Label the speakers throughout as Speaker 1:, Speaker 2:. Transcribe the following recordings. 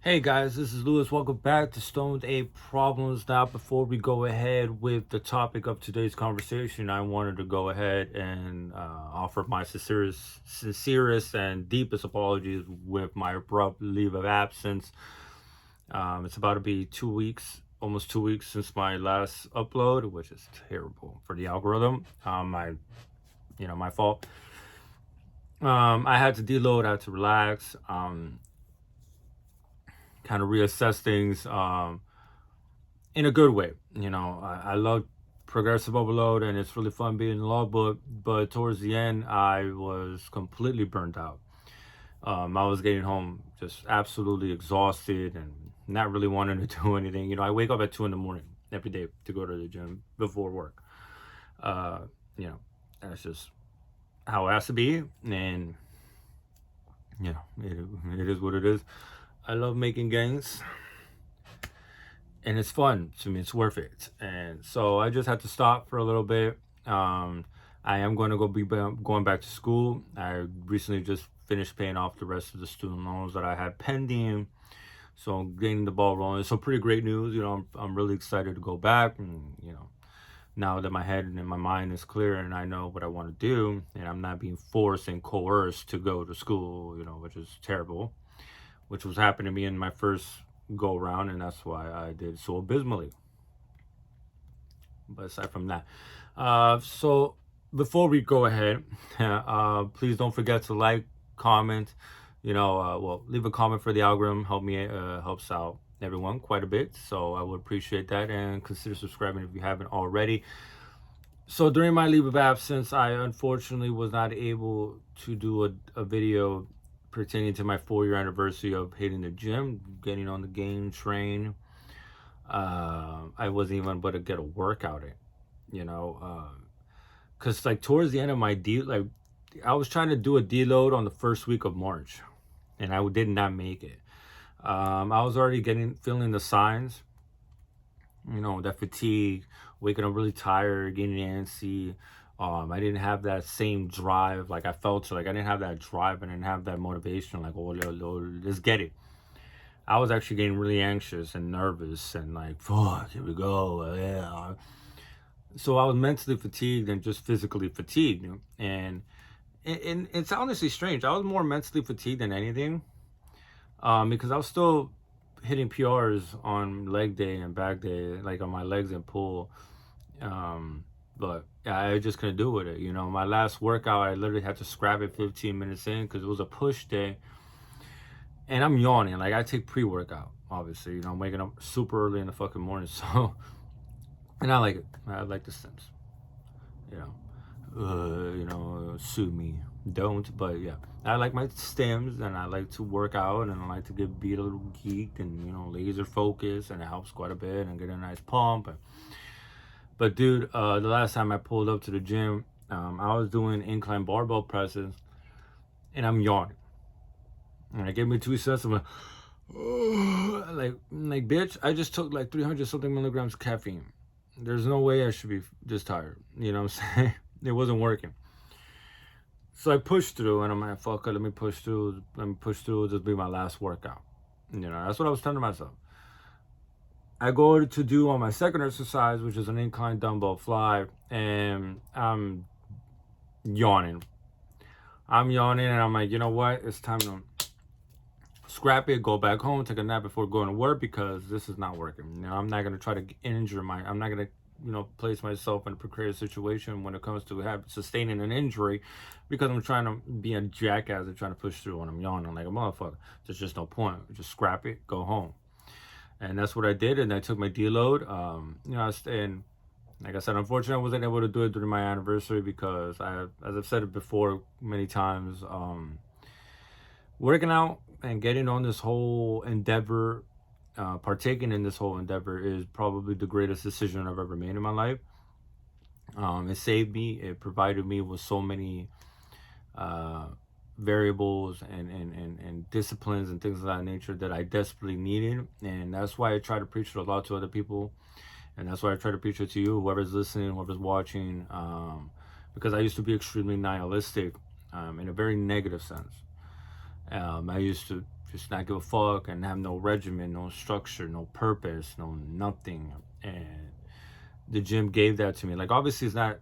Speaker 1: Hey guys, this is Lewis. Welcome back to Stoned A Problems. Now, before we go ahead with the topic of today's conversation, I wanted to go ahead and offer my sincerest and deepest apologies with my abrupt leave of absence. It's about to be 2 weeks, almost 2 weeks since my last upload, which is terrible for the algorithm. My fault. I had to deload. I had to relax. Kind of reassess things in a good way. I love progressive overload and it's really fun being in law, but towards the end, I was completely burned out. I was getting home just absolutely exhausted and not really wanting to do anything. I wake up at 2 in the morning every day to go to the gym before work. Uh, you know, that's just how it has to be. And, it is what it is. I love making gains and it's fun to me. It's worth it. And so I just had to stop for a little bit. I am going to be going back to school. I recently just finished paying off the rest of the student loans that I had pending. So I'm getting the ball rolling. So pretty great news. I'm really excited to go back. And, now that my head and my mind is clear and I know what I want to do, and I'm not being forced and coerced to go to school, which is terrible, which was happening to me in my first go around, and that's why I did so abysmally. But aside from that, so before we go ahead, please don't forget to like, comment, leave a comment for the algorithm. Helps out everyone quite a bit. So I would appreciate that, and consider subscribing if you haven't already. So during my leave of absence, I unfortunately was not able to do a video pertaining to my 4-year anniversary of hitting the gym, getting on the game train. I wasn't even able to get a workout in, because like towards the end of my I was trying to do a deload on the first week of March, and I did not make it. I was already feeling the signs, that fatigue, waking up really tired, getting antsy. I didn't have that same drive. Like I felt like I didn't have that drive and I didn't have that motivation. Like, oh, let's get it. I was actually getting really anxious and nervous and like, fuck, here we go. Yeah. So I was mentally fatigued and just physically fatigued. And it's honestly strange. I was more mentally fatigued than anything, because I was still hitting PRs on leg day and back day, like on my legs and pull. But I just couldn't do with it. My last workout, I literally had to scrap it 15 minutes in because it was a push day. And I'm yawning. Like I take pre-workout, obviously. I'm waking up super early in the fucking morning. So, and I like it. I like the stems. Sue me. Don't. But yeah, I like my stems and I like to work out and I like to be a little geeked and, laser focus, and it helps quite a bit and get a nice pump. But dude, the last time I pulled up to the gym, I was doing incline barbell presses and I'm yawning. And I gave me 2 sets of like bitch, I just took like 300 something milligrams of caffeine. There's no way I should be this tired. You know what I'm saying? It wasn't working. So I pushed through and I'm like, fuck it, let me push through. It'll just be my last workout. That's what I was telling myself. I go to do on my second exercise, which is an incline dumbbell fly, and I'm yawning. And I'm like, you know what? It's time to scrap it, go back home, take a nap before going to work because this is not working. I'm not going to try to I'm not going to, place myself in a precarious situation when it comes to sustaining an injury because I'm trying to be a jackass and trying to push through when I'm yawning like a motherfucker. There's just no point. Just scrap it, go home. And that's what I did, and I took my deload. And like I said, unfortunately, I wasn't able to do it during my anniversary because as I've said it before many times, working out and getting on this whole endeavor, partaking in this whole endeavor is probably the greatest decision I've ever made in my life. It saved me. It provided me with so many variables and disciplines and things of that nature that I desperately needed. And that's why I try to preach it a lot to other people. And that's why I try to preach it to you, whoever's listening, whoever's watching, because I used to be extremely nihilistic in a very negative sense. I used to just not give a fuck and have no regimen, no structure, no purpose, no nothing. And the gym gave that to me. Like, obviously, it's not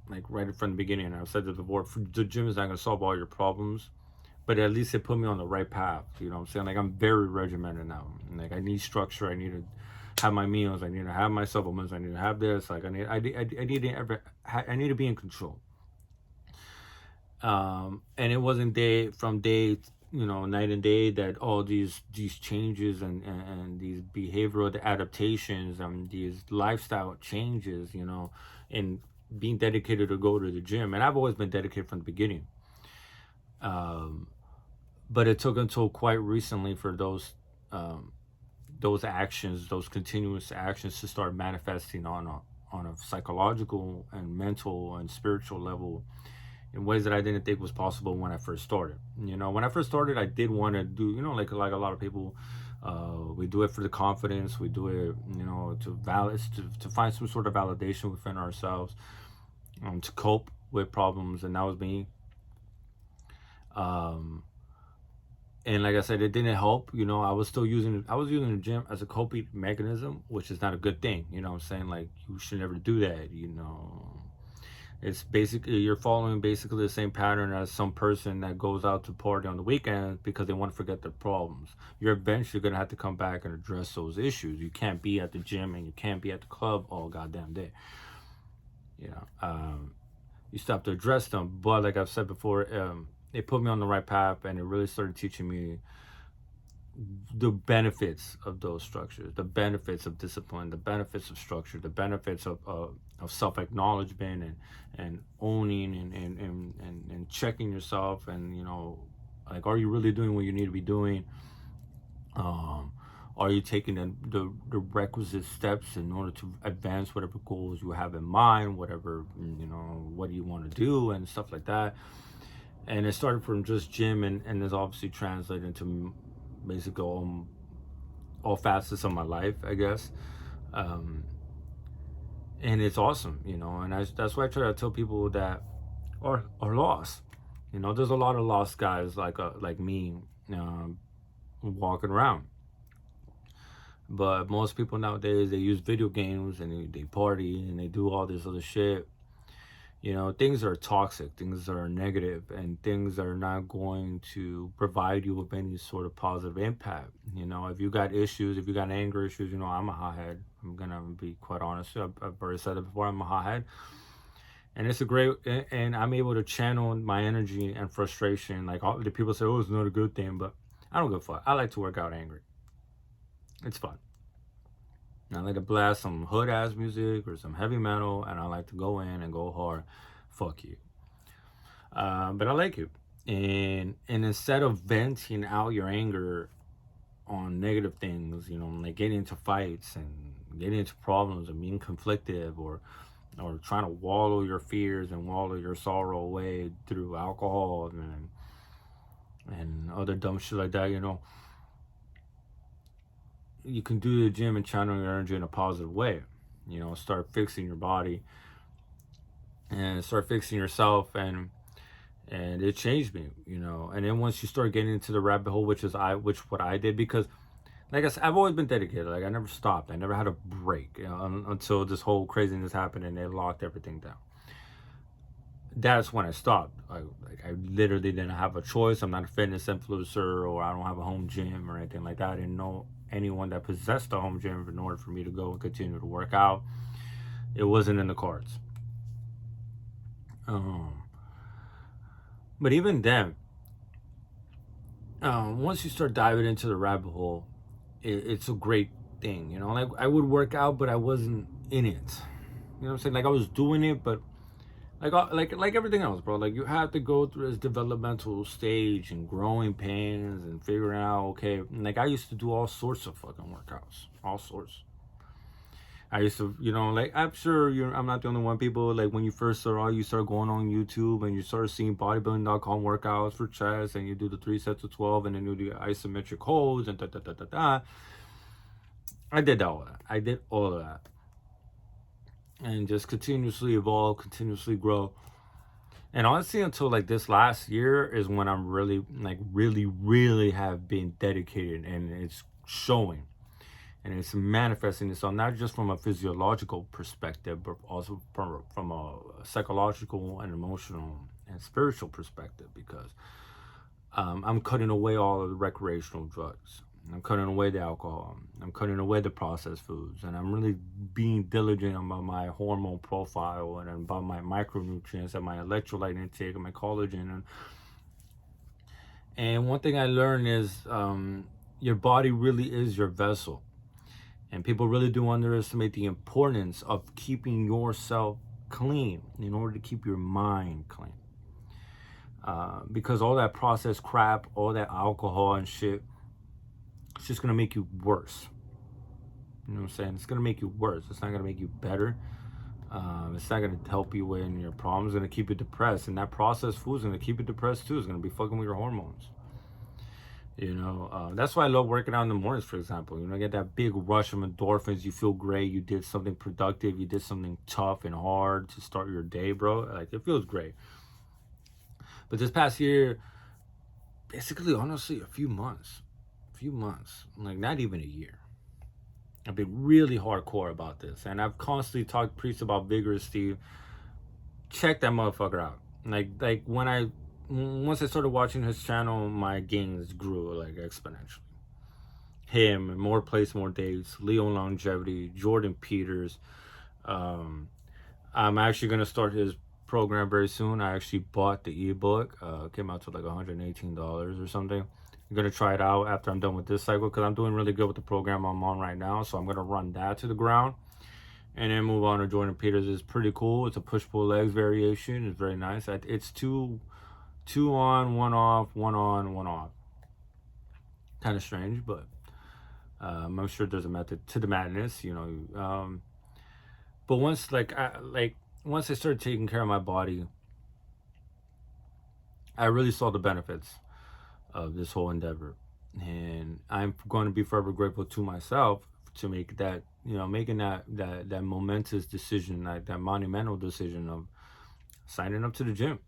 Speaker 1: like right from the beginning. I've said this before. The gym is not gonna solve all your problems, but at least it put me on the right path. You know what I'm saying? Like, I'm very regimented now. Like, I need structure. I need to have my meals. I need to have my supplements. I need to have this. Like, I need to be in control. And it wasn't day, night and day, that all these changes and these behavioral adaptations and these lifestyle changes, and being dedicated to go to the gym. And I've always been dedicated from the beginning. But it took until quite recently for those actions, those continuous actions, to start manifesting on a psychological and mental and spiritual level in ways that I didn't think was possible when I first started. When I first started, I did want to do, like a lot of people, we do it for the confidence. We do it, to find some sort of validation within ourselves, to cope with problems, and that was me. And like I said, it didn't help. I was using the gym as a coping mechanism, which is not a good thing. You know what I'm saying? Like, you should never do that. It's basically, you're following basically the same pattern as some person that goes out to party on the weekend because they want to forget their problems. You're eventually going to have to come back and address those issues. You can't be at the gym and you can't be at the club all goddamn day. You still have to address them. But like I've said before, it put me on the right path, and it really started teaching me the benefits of those structures, the benefits of discipline, the benefits of structure, the benefits of self-acknowledgement and owning and checking yourself, and like, are you really doing what you need to be doing? Are you taking the requisite steps in order to advance whatever goals you have in mind, whatever, what do you want to do, and stuff like that. And it started from just gym, and it's obviously translated into basically all facets of my life, I guess. And it's awesome, and that's why I try to tell people that are lost. There's a lot of lost guys like me, walking around. But most people nowadays, they use video games and they party and they do all this other shit. Things are toxic, things are negative, and things are not going to provide you with any sort of positive impact. If you got issues, if you got anger issues, I'm a hothead. I'm gonna be quite honest. I've already said it before. I'm a hothead, and it's a great, and I'm able to channel my energy and frustration. Like, all the people say, "Oh, it's not a good thing," but I don't give a fuck. I like to work out angry. It's fun. I like to blast some hood ass music or some heavy metal, and I like to go in and go hard. Fuck you. But I like it. And instead of venting out your anger on negative things, like getting into fights and getting into problems and being conflictive, or trying to wallow your fears and wallow your sorrow away through alcohol and other dumb shit like that, you can do the gym and channel your energy in a positive way. Start fixing your body and start fixing yourself, and it changed me. And then once you start getting into the rabbit hole, which what I did, because like I said, I've always been dedicated. Like, I never stopped. I never had a break, until this whole craziness happened and they locked everything down. That's when I stopped. I literally didn't have a choice. I'm not a fitness influencer, or I don't have a home gym or anything like that. I didn't know anyone that possessed a home gym in order for me to go and continue to work out. It wasn't in the cards. But even then, once you start diving into the rabbit hole, it's a great thing. Like, I would work out, but I wasn't in it. What I'm saying? Like, I was doing it, but like everything else, bro. Like, you have to go through this developmental stage and growing pains and figuring out, okay, like, I used to do all sorts of fucking workouts, all sorts. I used to, like, I'm sure I'm not the only one. People, like, when you first start, you start going on YouTube and you start seeing bodybuilding.com workouts for chest, and you do the 3 sets of 12, and then you do the isometric holds and da. I did all of that. I did all of that. And just continuously evolve, continuously grow. And honestly, until like this last year is when I'm really, like, really have been dedicated, and it's showing and it's manifesting itself, not just from a physiological perspective, but also from a psychological and emotional and spiritual perspective. Because I'm cutting away all of the recreational drugs. I'm cutting away the alcohol. I'm cutting away the processed foods, and I'm really being diligent about my hormone profile and about my micronutrients and my electrolyte intake and my collagen. And one thing I learned is your body really is your vessel, and people really do underestimate the importance of keeping yourself clean in order to keep your mind clean. Because all that processed crap, all that alcohol and shit, it's just gonna make you worse. You know what I'm saying? It's gonna make you worse. It's not gonna make you better. It's not gonna help you in your problems. It's gonna keep you depressed, and that processed food is gonna keep you depressed too. It's gonna be fucking with your hormones. That's why I love working out in the mornings, for example. You get that big rush of endorphins. You feel great. You did something productive. You did something tough and hard to start your day, bro. Like, it feels great. But this past year, basically, honestly, a few months, like not even a year, I've been really hardcore about this. And I've constantly talked to priests about Vigorous Steve. Check that motherfucker out. Like once I started watching his channel, my gains grew like exponentially. Him, More Place, More Dates, Leo Longevity, Jordan Peters. I'm actually gonna start his program very soon. I actually bought the ebook. It came out to like $118 or something. I'm gonna try it out after I'm done with this cycle, because I'm doing really good with the program I'm on right now. So I'm gonna run that to the ground and then move on to Jordan Peters. It's pretty cool. It's a push-pull legs variation. It's very nice. It's two on, one off, one on, one off. Kind of strange, but I'm sure there's a method to the madness, but once I started taking care of my body, I really saw the benefits of this whole endeavor, and I'm going to be forever grateful to myself to make that, making that momentous decision, that monumental decision of signing up to the gym.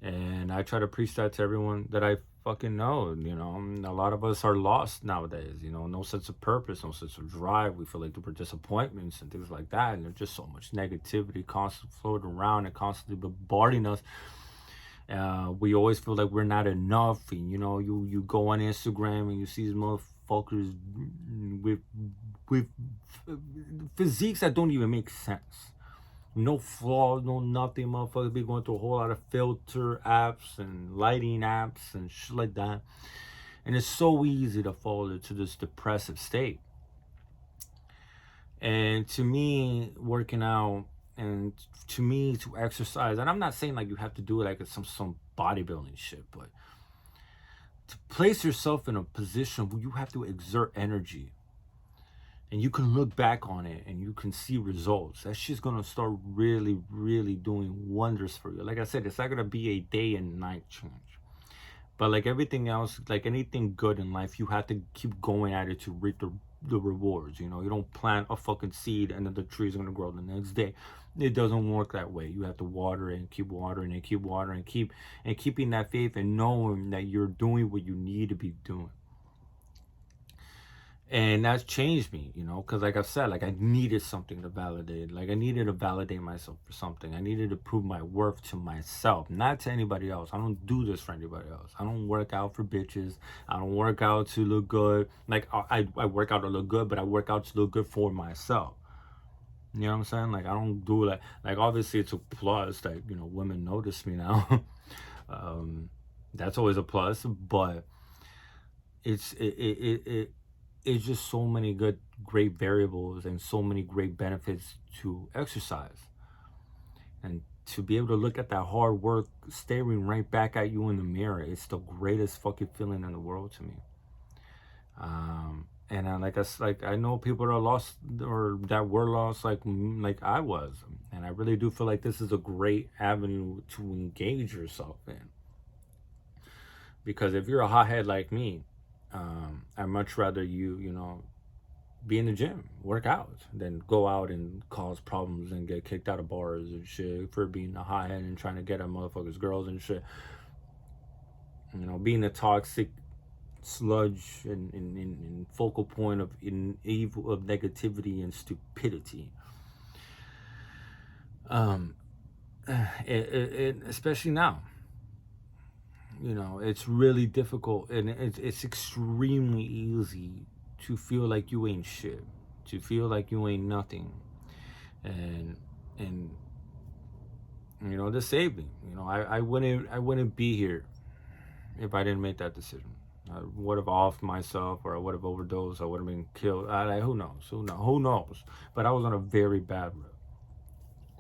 Speaker 1: And I try to preach that to everyone that I fucking know. A lot of us are lost nowadays. No sense of purpose, no sense of drive. We feel like there were disappointments and things like that, and there's just so much negativity constantly floating around and constantly bombarding us. We always feel like we're not enough, and you go on Instagram and you see these motherfuckers with physiques that don't even make sense. No flaws, no nothing. Motherfuckers be going through a whole lot of filter apps and lighting apps and shit like that. And it's so easy to fall into this depressive state. And to me, working out, and to me, to exercise, and I'm not saying like you have to do it like it's some bodybuilding shit, but to place yourself in a position where you have to exert energy, and you can look back on it and you can see results. That shit's gonna start really, really doing wonders for you. Like I said, it's not gonna be a day and night change. But like everything else, like anything good in life, you have to keep going at it to reap the rewards. You don't plant a fucking seed and then the tree's gonna grow the next day. It doesn't work that way. You have to water it and keep watering and keep watering, and keeping that faith and knowing that you're doing what you need to be doing. And that's changed me, because like I said, like I needed something to validate. Like I needed to validate myself for something. I needed to prove my worth to myself, not to anybody else. I don't do this for anybody else. I don't work out for bitches. I don't work out to look good. Like I work out to look good, but I work out to look good for myself. You know what I'm saying? Like I don't do that. Like obviously it's a plus that, women notice me now. That's always a plus, but it's just so many great variables and so many great benefits to exercise. And to be able to look at that hard work staring right back at you in the mirror, it's the greatest fucking feeling in the world to me. And I know people that are lost or that were lost like I was. And I really do feel like this is a great avenue to engage yourself in. Because if you're a hothead like me, I'd much rather you be in the gym, work out, than go out and cause problems and get kicked out of bars and shit for being a hothead and trying to get at motherfuckers girls and shit. You know, being a toxic sludge and focal point of evil, of negativity and stupidity. Um, especially now, you know, it's really difficult, and it's extremely easy to feel like you ain't shit, to feel like you ain't nothing, and and you know, this saved me. You know, I wouldn't be here if I didn't make that decision. I would have offed myself, or I would have overdosed. I would have been killed. Who knows? Who knows? But I was on a very bad road.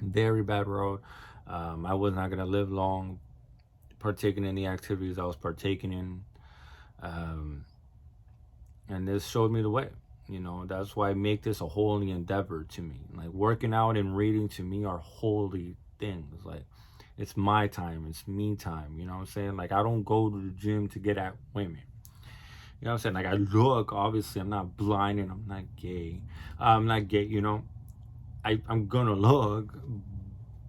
Speaker 1: Very bad road. I was not gonna live long, partaking in the activities I was partaking in, um, and this showed me the way. You know, that's why I make this a holy endeavor to me. Like working out and reading to me are holy things. Like it's my time, it's me time. You know what I'm saying? Like I don't go to the gym to get at women. You know what I'm saying? Like I look, obviously I'm not blind and I'm not gay. I'm not gay, you know. I'm gonna look,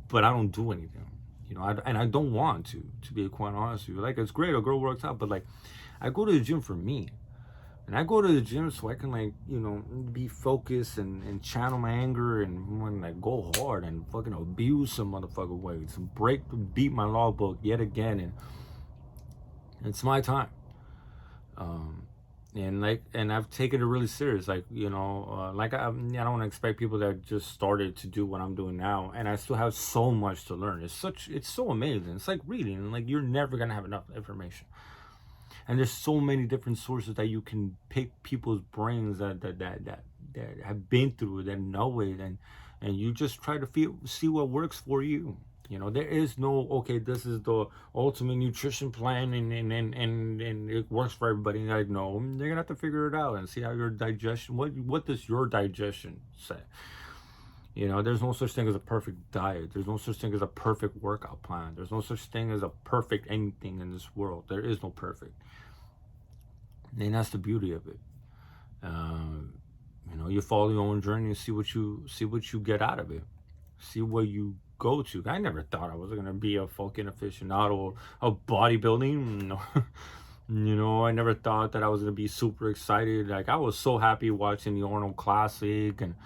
Speaker 1: but I don't do anything. You know, and I don't want to be quite honest with you. Like it's great, a girl works out, but like I go to the gym for me. And I go to the gym so I can, like, you know, be focused and channel my anger and when like go hard and fucking abuse some motherfucker weights and beat my logbook yet again. And it's my time. Um, and I've taken it really serious. Like, you know, I don't want to expect people that just started to do what I'm doing now, and I still have so much to learn. It's so amazing. It's like reading, and like you're never gonna have enough information. And there's so many different sources that you can pick people's brains that have been through it, that know it, and you just try to see what works for you. You know, there is no, okay, this is the ultimate nutrition plan and it works for everybody. And like, no, they're gonna have to figure it out and see how your digestion, what does your digestion say? You know, there's no such thing as a perfect diet. There's no such thing as a perfect workout plan. There's no such thing as a perfect anything in this world. There is no perfect. And that's the beauty of it. Um, you know, you follow your own journey and see what you get out of it. See where you go to. I never thought I was gonna be a fucking aficionado of bodybuilding. No. You know, I never thought that I was gonna be super excited. Like I was so happy watching the Arnold Classic and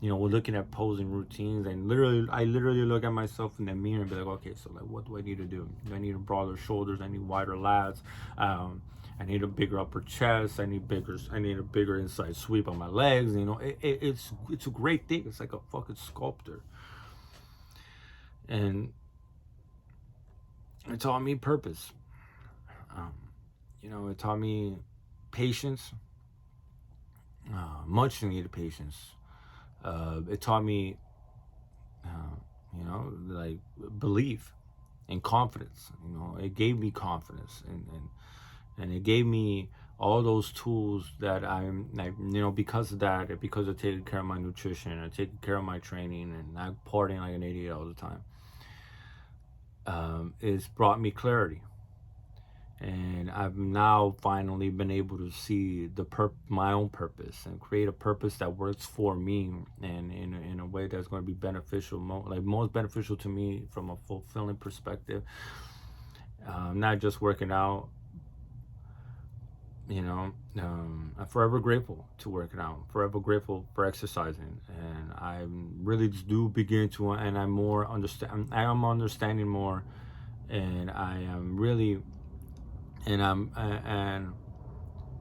Speaker 1: you know, we're looking at posing routines, and I literally look at myself in the mirror and be like, okay, so like, what do I need to do? I need broader shoulders. I need wider lats. I need a bigger upper chest. I need a bigger inside sweep on my legs. You know, it's a great thing. It's like a fucking sculptor, and it taught me purpose. Um, you know, it taught me patience, much needed patience. It taught me, uh, you know, like belief and confidence. You know, it gave me confidence, and it gave me all those tools that I'm, like, you know, because of that, because of taking care of my nutrition and taking care of my training and not partying like an idiot all the time. It's brought me clarity, and I've now finally been able to see my own purpose and create a purpose that works for me and in a way that's going to be beneficial, most beneficial to me from a fulfilling perspective. Not just working out, you know. I'm forever grateful to working out, forever grateful for exercising, and I really just do begin to, and I am understanding more, and I am really, and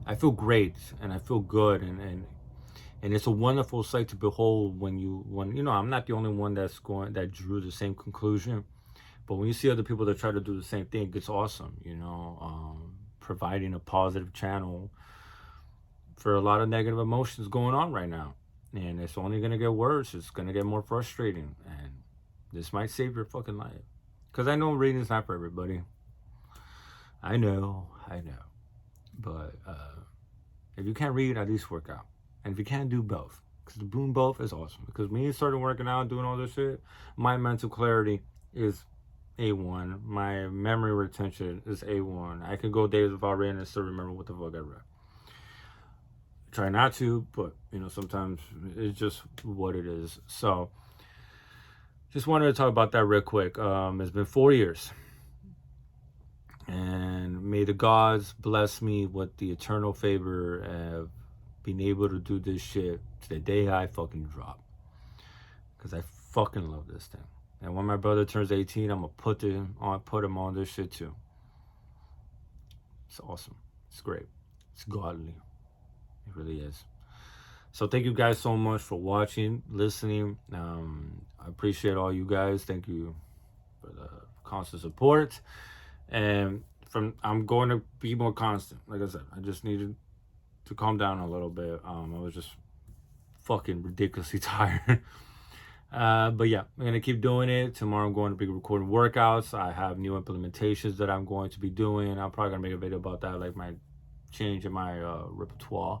Speaker 1: I feel great and I feel good, and it's a wonderful sight to behold when you know, I'm not the only one that drew the same conclusion, but when you see other people that try to do the same thing, it's awesome, you know. Providing a positive channel for a lot of negative emotions going on right now, and it's only going to get worse. It's going to get more frustrating, and this might save your fucking life, because I know reading's not for everybody. I know, but if you can't read, at least work out. And if you can't, do both, because doing both is awesome. Because when you started working out, doing all this shit, my mental clarity is A1. My memory retention is A1. I can go days without reading and still remember what the fuck I read. try not to, but you know, sometimes it's just what it is. So just wanted to talk about that real quick. It's been 4 years, and may the gods bless me with the eternal favor of being able to do this shit to the day I fucking drop, because I fucking love this thing. And when my brother turns 18, I'm gonna put him on this shit too. It's awesome. It's great. It's godly. It really is. So thank you guys so much for watching, listening. I appreciate all you guys. Thank you for the constant support. And I'm going to be more constant. Like I said, I just needed to calm down a little bit. I was just fucking ridiculously tired. But yeah, I'm gonna keep doing it. Tomorrow I'm going to be recording workouts. I have new implementations that I'm going to be doing. I'm probably gonna make a video about that, like my change in my repertoire.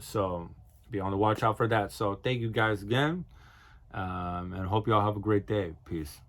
Speaker 1: So be on the watch out for that. So thank you guys again, and hope you all have a great day. Peace.